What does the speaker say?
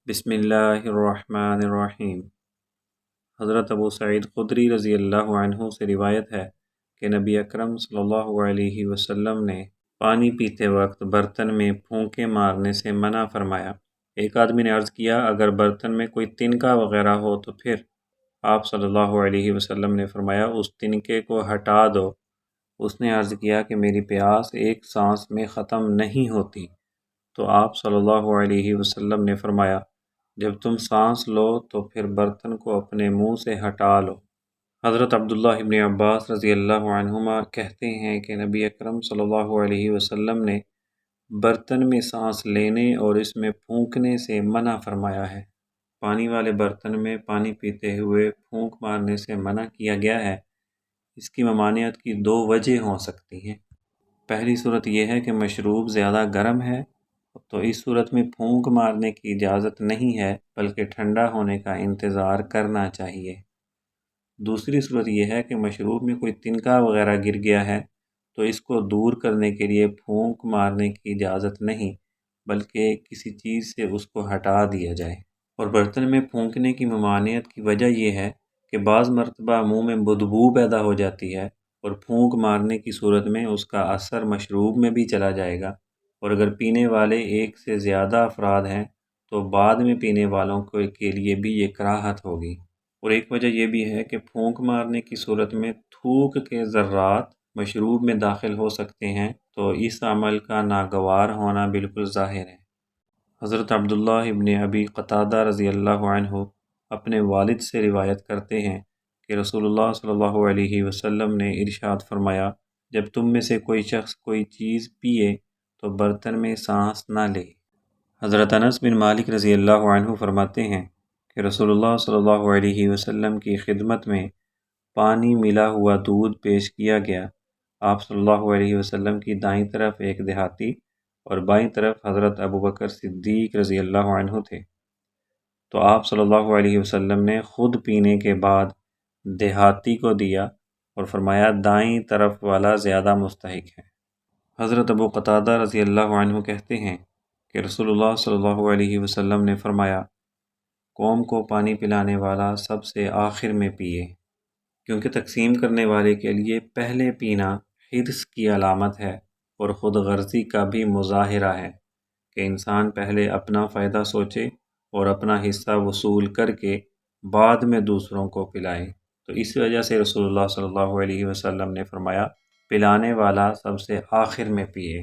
بسم اللہ الرحمن الرحیم۔ حضرت ابو سعید خدری رضی اللہ عنہ سے روایت ہے کہ نبی اکرم صلی اللہ علیہ وسلم نے پانی پیتے وقت برتن میں پھونکے مارنے سے منع فرمایا۔ ایک آدمی نے عرض کیا اگر برتن میں کوئی تنکا وغیرہ ہو تو پھر؟ آپ صلی اللہ علیہ وسلم نے فرمایا اس تنکے کو ہٹا دو۔ اس نے عرض کیا کہ میری پیاس ایک سانس میں ختم نہیں ہوتی، تو آپ صلی اللہ علیہ وسلم نے فرمایا جب تم سانس لو تو پھر برتن کو اپنے منہ سے ہٹا لو۔ حضرت عبداللہ ابن عباس رضی اللہ عنہما کہتے ہیں کہ نبی اکرم صلی اللہ علیہ وسلم نے برتن میں سانس لینے اور اس میں پھونکنے سے منع فرمایا ہے۔ پانی والے برتن میں پانی پیتے ہوئے پھونک مارنے سے منع کیا گیا ہے۔ اس کی ممانعت کی دو وجہ ہو سکتی ہیں۔ پہلی صورت یہ ہے کہ مشروب زیادہ گرم ہے تو اس صورت میں پھونک مارنے کی اجازت نہیں ہے بلکہ ٹھنڈا ہونے کا انتظار کرنا چاہیے۔ دوسری صورت یہ ہے کہ مشروب میں کوئی تنکا وغیرہ گر گیا ہے تو اس کو دور کرنے کے لیے پھونک مارنے کی اجازت نہیں بلکہ کسی چیز سے اس کو ہٹا دیا جائے۔ اور برتن میں پھونکنے کی ممانعت کی وجہ یہ ہے کہ بعض مرتبہ منہ میں بدبو پیدا ہو جاتی ہے اور پھونک مارنے کی صورت میں اس کا اثر مشروب میں بھی چلا جائے گا، اور اگر پینے والے ایک سے زیادہ افراد ہیں تو بعد میں پینے والوں کے لیے بھی یہ کراہت ہوگی۔ اور ایک وجہ یہ بھی ہے کہ پھونک مارنے کی صورت میں تھوک کے ذرات مشروب میں داخل ہو سکتے ہیں، تو اس عمل کا ناگوار ہونا بالکل ظاہر ہے۔ حضرت عبداللہ ابن ابی قتادہ رضی اللہ عنہ اپنے والد سے روایت کرتے ہیں کہ رسول اللہ صلی اللہ علیہ وسلم نے ارشاد فرمایا جب تم میں سے کوئی شخص کوئی چیز پیے تو برتن میں سانس نہ لے۔ حضرت انس بن مالک رضی اللہ عنہ فرماتے ہیں کہ رسول اللہ صلی اللہ علیہ وسلم کی خدمت میں پانی ملا ہوا دودھ پیش کیا گیا۔ آپ صلی اللہ علیہ وسلم کی دائیں طرف ایک دیہاتی اور بائیں طرف حضرت ابوبکر صدیق رضی اللہ عنہ تھے، تو آپ صلی اللہ علیہ وسلم نے خود پینے کے بعد دیہاتی کو دیا اور فرمایا دائیں طرف والا زیادہ مستحق ہے۔ حضرت ابو قتادہ رضی اللہ عنہ کہتے ہیں کہ رسول اللہ صلی اللہ علیہ وسلم نے فرمایا قوم کو پانی پلانے والا سب سے آخر میں پیے، کیونکہ تقسیم کرنے والے کے لیے پہلے پینا حرص کی علامت ہے اور خود غرضی کا بھی مظاہرہ ہے کہ انسان پہلے اپنا فائدہ سوچے اور اپنا حصہ وصول کر کے بعد میں دوسروں کو پلائے۔ تو اس وجہ سے رسول اللہ صلی اللہ علیہ وسلم نے فرمایا پلانے والا سب سے آخر میں پیے۔